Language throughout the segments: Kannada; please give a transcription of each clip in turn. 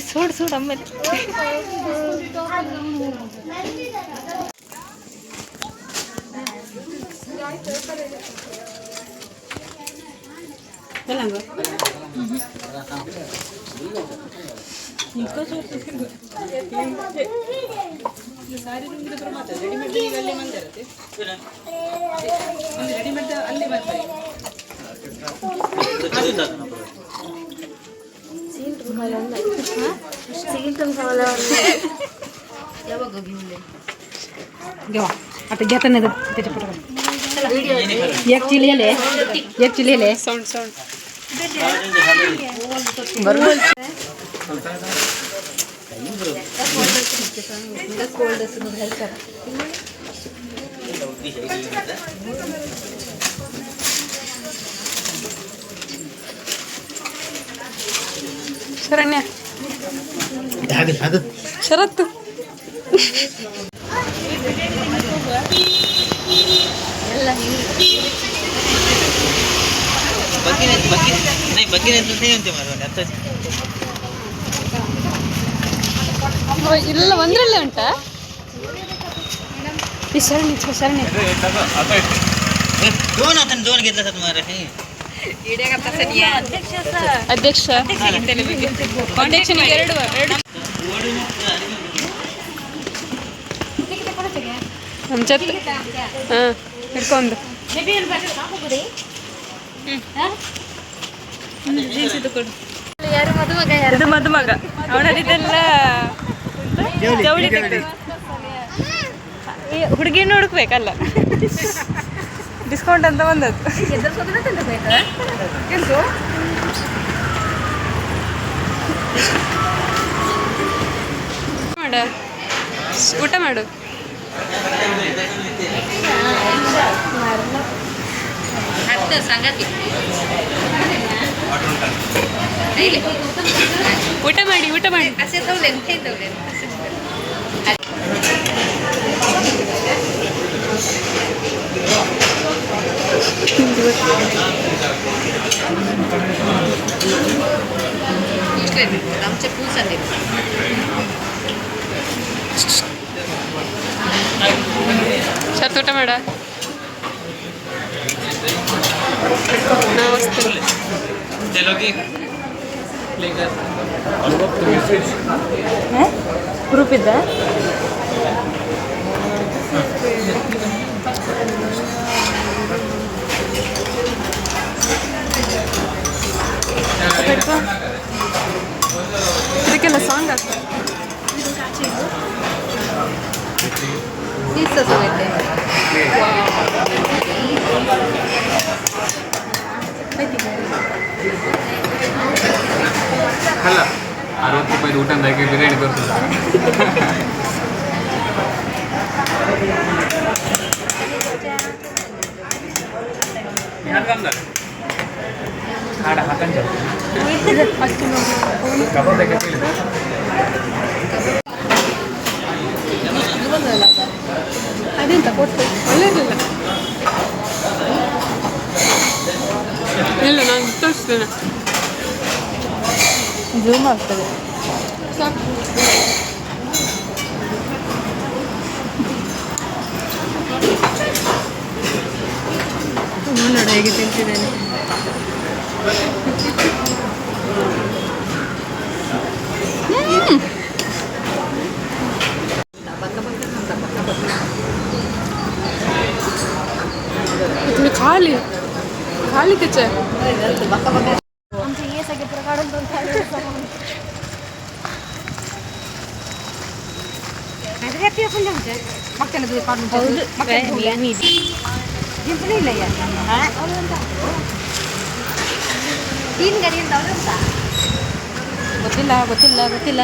सोड सोड आम्हाला आता घेता नाही त्याच्या फोटो एक चिलेले साऊंड साऊंड बरोबर ಶರಣ್ಯ ಶರತ್ತು ಇಲ್ಲ ಒಂದ್ರಲ್ಲೇ ಉಂಟಾ ಈ ಶರಣಿ ಶರಣಿ ಅಧ್ಯಕ್ಷ ಅಧ್ಯಕ್ಷನಿಗೆ ಎರಡು ಅಂಚತ್ ಹಾಂ ಹಿಡ್ಕೊಂಡು ಯಾರು ಮದುಮಗ ಯಾರು ಮದುಮಗ ಅವನದಿದೆಲ್ಲ ಜವಳಿ ಹುಡುಗಿಯನ್ನು ಹುಡುಕ್ಬೇಕಲ್ಲ ಡಿಸ್ಕೌಂಟ್ ಅಂತ ಬಂದದ್ದು ಮಾಡ ಊಟ ಮಾಡು ಊಟ ಮಾಡಿ ಊಟ ಮಾಡಿ आमच्या फुल संदे सर ಊಟ ಮಾಡ ಗ್ರೂಪ್ ಇದ್ದ ಇದಕ್ಕೆಲ್ಲ ಸಾಂಗ್ ಆಗ್ತದೆ ಅಲ್ಲ 60 ರೂಪಾಯಿ ಊಟ ಅಂದಾಗೆ ಬಿರಿಯಾನಿ ಬರ್ತದೆ ಅದೆಂತ ಕೊಟ್ಟು ಒಳ್ಳೆಯದಿಲ್ಲ ಇಲ್ಲ ನಾನು ತೋರಿಸ್ತೇನೆ ಝೂಮ್ ಆಗ್ತದೆ ಸಾಕು ನೋಡ ಹೇಗೆ ತಿಂತಿದ್ದೇನೆ खाली खाली त्याचे आमचे हे सगळे प्रकार ಗೊತ್ತಿಲ್ಲ ಗೊತ್ತಿಲ್ಲ ಗೊತ್ತಿಲ್ಲ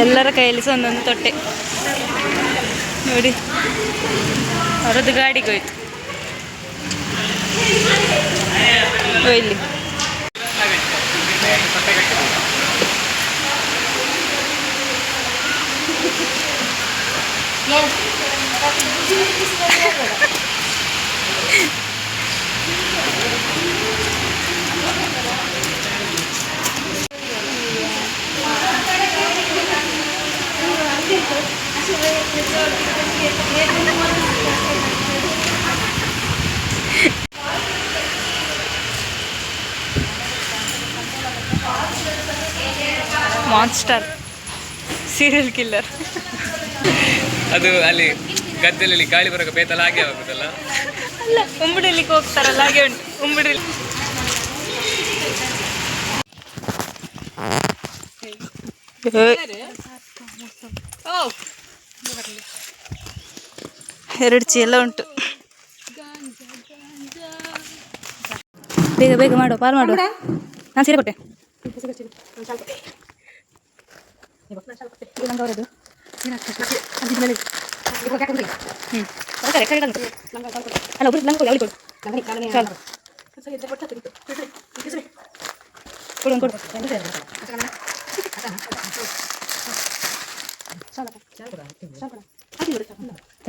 ಎಲ್ಲರ ಕೈಯಲ್ಲಿ ಸಹ ಒಂದೊಂದು ತೊಟ್ಟೆ ನೋಡಿ ಅವರದ್ದು ಗಾಡಿಗೆ ಹೋಯ್ತು ಇಲ್ಲಿ Yes. Monster serial killer. ಅದು ಅಲ್ಲಿ ಗದ್ದೆಯಲ್ಲಿ ಗಾಳಿ ಬರೋಕೆ ಬೇತಲ್ಲ ಹಾಗೆ ಆಗುತ್ತಲ್ಲ. ಅಲ್ಲ, ಉಂಬುಡಿಲಿಕ್ಕೆ ಹೋಗ್ತಾರಲ್ಲ ಹಾಗೆ ಉಂಟು. ಉಂಬುಡಿಲಿ ಎರಡು ಚೀಲ ಉಂಟು. ಬೇಗ ಬೇಗ ಮಾಡು, ಪಾರು ಮಾಡು. ನಾನು ಸೀರೆ ಕೊಟ್ಟೆ. ಅಲ್ಲ, ಒಬ್ಬರು ನಂಗೆ ಕೊಡಿ, ಅವಳಿಗೆ ಕೊಡು. ಕೊಡು ಕೊಡು.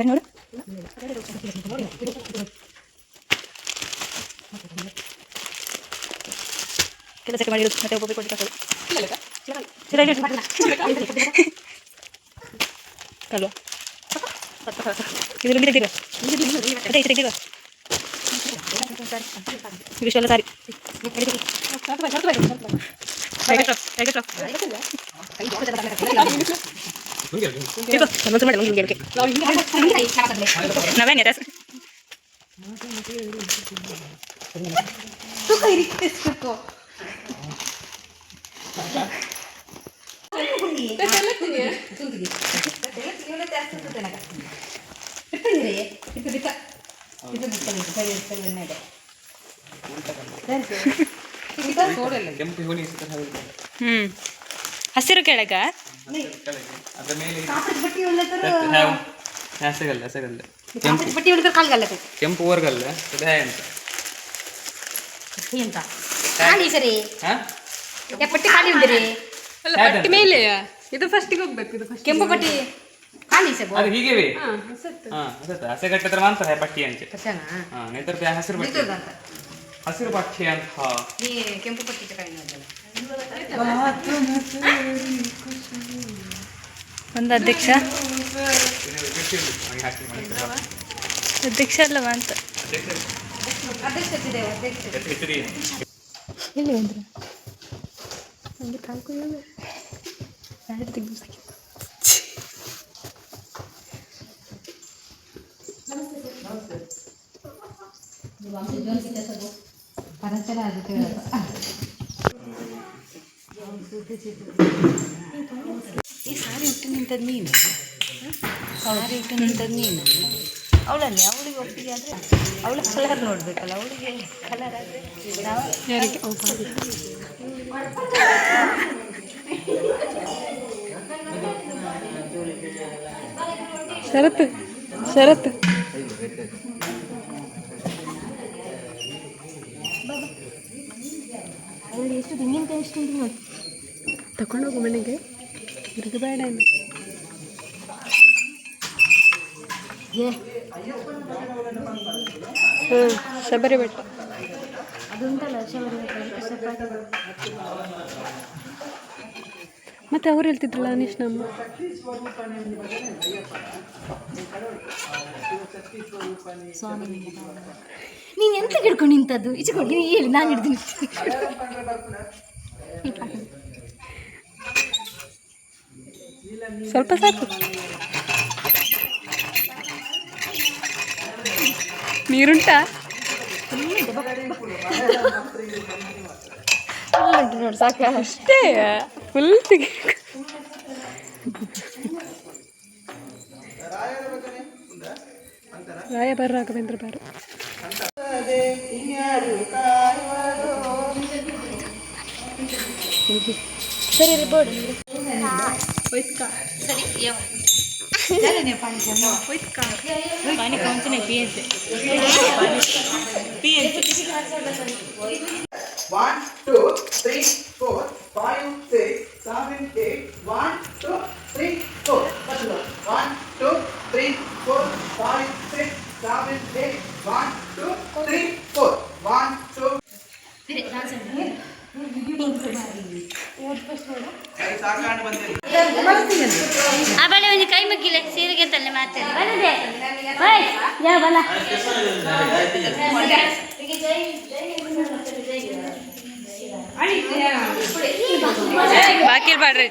ನೋಡು, ಕೆಲಸ ಸೆಟ್ ಮಾಡಿ ಮತ್ತೆ ಒಬ್ಬೊಬ್ಬರು ಕೊಟ್ಟು ಅಲ್ವಾ? ಇದು ಲುಂಗಿ ತೆಗ್ದಿರುವ ಅದೇ ಇದು ತೆಗ್ದಿರುವ ಇಷ್ಟೆಲ್ಲ ಸಾರಿ ನಾವೇನೇ ಹಸಿರು ಕೆಳಗ ಕೆಂಪು ಓರ್ಗಲ್ಲ ಪಟ್ಟಿ ಖಾಲಿ ಉಂಟಿರಿ ಪಟ್ಟಿ ಮೇಲೆ ಇದು ಫಸ್ಟಿಗೆ ಹೋಗ್ಬೇಕು. ಇದು ಫಸ್ಟ್ ಕೆಂಪು ಪಟ್ಟಿ ಖಾಲಿ ಸರ್ ಅದು ಹೀಗೆ ಹಸೆ ಕಟ್ಟಿದ್ರೆ ಮಾತ್ರ ಪಟ್ಟಿ ಅಂಚೆ ನೇತರ ಹಸಿರು ಪಟ್ಟಿ ಹಸಿರು ಪಟ್ಟಿ ಅಂತ ಕೆಂಪು ಪಟ್ಟಿ ಒಂದು ಅಧ್ಯಕ್ಷ ಅಧ್ಯಕ್ಷ ಅಲ್ಲವ ಅಂತ ಎಲ್ಲಿ ಬಂದ್ರೆ ನನಗೆ ಕಾಲ್ಕೊಳ್ಳೋದು ಬ್ಯಾಡ್ ತೆಗೆದು ಈ ಸಾರಿ ಇಟ್ಟು ನಿಂತದ್ದು ನೀನು, ಸಾರಿ ಇಟ್ಟು ನಿಂತದ್ದು ನೀನು. ಅವಳನ್ನೇ ಅವಳಿಗೆ ಒಪ್ಪಿಗೆ ಆದರೆ ಅವಳ ಕಲರ್ ನೋಡಬೇಕಲ್ಲ, ಅವಳಿಗೆ ಕಲರ್ ಆದರೆ ಯಾರಿಗೆ ಶರತ್ ಶರತ್ ಅವಳು ಎಷ್ಟು ತೆಂಗಿನಕಾಯಿ ಎಷ್ಟು ಉಂಟು ನೋಡಿ, ತಗೊಂಡೋಗು ಮನೆಗೆ, ಇರಿಗೆ ಬೇಡ ಶಬರಿ ಬೆಟ್ಟ ಅದುಂಟಲ್ಲ ಶಬರಿ ಬೆಟ್ಟ. ಮತ್ತೆ ಅವ್ರು ಹೇಳ್ತಿದ್ರಲ್ಲ ಅನೀಶ್ ನಮ್ಮ ನೀನು ಎಂತ ಹಿಡ್ಕೊಂಡು ನಿಂತದ್ದು? ಈಚೆ ಕೊಡಿ, ಹೇಳಿ ನಾನು ಹಿಡ್ದು ಸ್ವಲ್ಪ ಸಾಕು. ನೀರುಂಟಾ? ನೋಡಿ ಸಾಕ ಅಷ್ಟೇ, ಫುಲ್ ತೆಗಿ. ರಾಯಭಾರ ರಾಘವೇಂದ್ರ ಬಾರು. ಸರಿ ರೀ ಬೋರ್ಡ್ पानी कौन से नहीं पिए थे 1 2 3 4 5 6 7 8 1 2 3 4 1 2 3 4 5 6 7 8 1 2 3 4 1 2 ಆಮೇಲೆ ಒಂದು ಕೈ ಮಗ್ಗಿಲೆ ಬಾಕಿ ಬಾಡ್ರಿ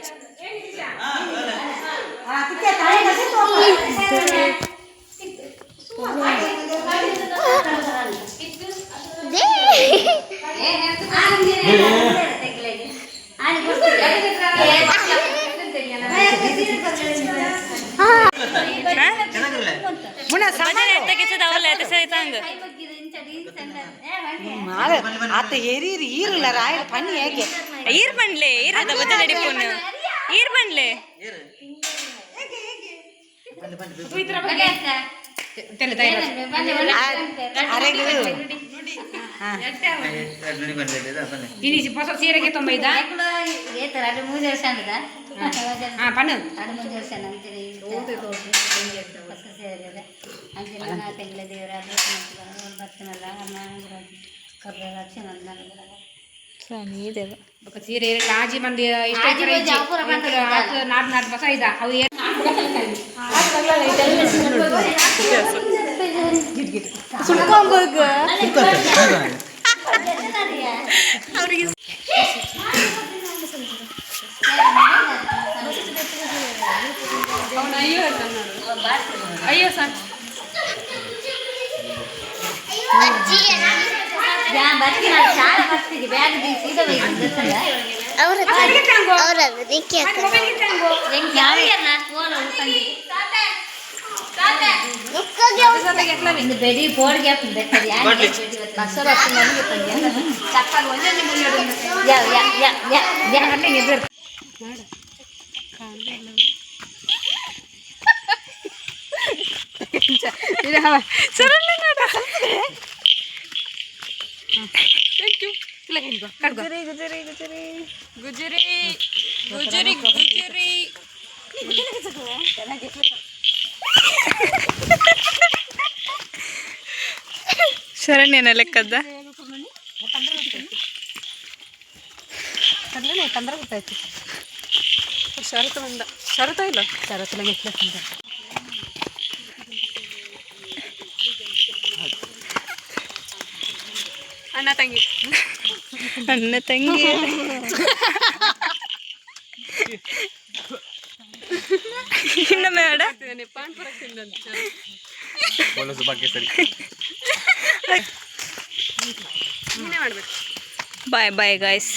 आता हेरीर ईरला राय पन्नी ಹೇಗೆ ಈರ್ ಬಂಡ್ಲೆ ಈರದ ಬಜ್ಜೆ ನಡಿಪೋನು ಈರ್ ಬಂಡ್ಲೆ ಹೊಸ ಸೀರೆಗೆ 95 ಪನ್ನು ಸೀರೆ ಆಜಿ ಮಂದಿ ಇಷ್ಟ ನಾಲ್ಕು ಬಸ ಇದ ಅವು ಅಯ್ಯೋ ಸರ್ ಬೆಡಿ ಬೋರ್ಡ್ಗೆ ಗುಜರಿ ಗುಜರಿ ಗುಜರಿ ಗುಜರಿ ಗುಜರಿ ಗುಜರಿ ಶರಣ್ಯನ ಲೆಕ್ಕದ ಶರತ್ ಬಂದ ಶರತ ಇಲ್ಲ ಶರತ್ನ ಅಣ್ಣ ತಂಗಿ ಅಣ್ಣ ತಂಗಿ ಇನ್ನೊಮ್ಮೆ ಬೇಡ ಬಾಯ್ ಬಾಯ್ ಗಾಯ್ಸ್.